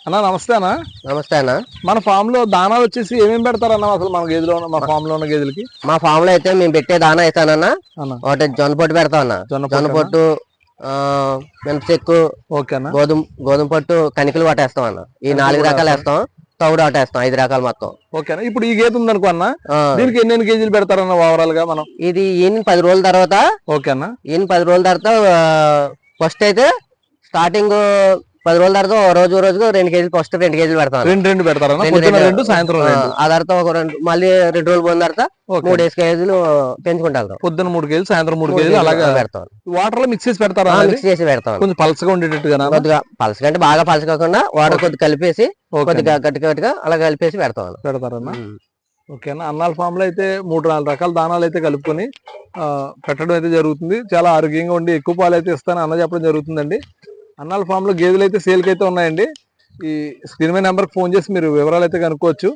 అన్నా నమస్తే అన్న. నమస్తే అన్న. మన ఫామ్ లో దానాలు వచ్చేసి ఏమేమి పెడతారన్న అసలు మన గేదెలో మా ఫామ్ లో ఉన్న గేదెలకి? మా ఫామ్ లో అయితే మేము పెట్టే దానా ఇస్తానన్నా. ఒకటి జొన్న పొట్టు పెడతాం అన్న. జొన్న పొట్టు, మినపచెక్కు, గోధుమ పొట్టు, కనికలు వాటేస్తాం అన్న. ఈ 4 రకాలు వేస్తాం. తౌడు ఆటేస్తాం 5 రకాలు మొత్తం. ఓకేనా. ఇప్పుడు ఈ గేదె ఉందనుకో అన్న, దీనికి ఎన్ని కేజీలు పెడతారన్న ఓవరాల్ గా మనం? ఇది ఈయన 10 రోజుల తర్వాత. ఓకేనా. ఈయన 10 రోజుల తర్వాత ఫస్ట్ అయితే స్టార్టింగ్ 10 రోజుల తర్వాత రోజుకు 2 కేజీలు, ఫస్ట్ 2 కేజీలు పెడతాం. రెండు పెడతారన్న, సాయంత్రం ఆ తర్వాత మళ్ళీ 2 రోజులు పోయిన తర్వాత 3 కేజీలు పెంచుకుంటాం. పొద్దున్న 3 కేజీలు, సాయంత్రం 3 కేజీలు అలాగే పెడతాం. వాటర్ లో మిక్స్ చేసి పెడతారా? మిక్స్ చేసి పెడతాం. కొంచెం పలసగా ఉండేటట్టుగా, కొద్దిగా పలసగా అంటే బాగా పలసకాకుండా వాటర్ కొద్దిగా కలిపేసి కొద్దిగా గట్టిగా అలా కలిపేసి పెడతారన్న. ఓకేనా. అన్నాల ఫామ్ లో అయితే 3-4 రకాల దానాలు అయితే కలుపుకొని పెట్టడం అయితే జరుగుతుంది. చాలా ఆరోగ్యంగా ఉండి ఎక్కువ పాలు అయితే ఇస్తాను అన్న చెప్పడం జరుగుతుందండి. అన్నాల ఫామ్ లో గేదెలు అయితే సేల్కి అయితే ఉన్నాయండి. ఈ స్క్రీన్ మీద నెంబర్కి ఫోన్ చేసి మీరు వివరాలు అయితే కనుక్కోవచ్చు.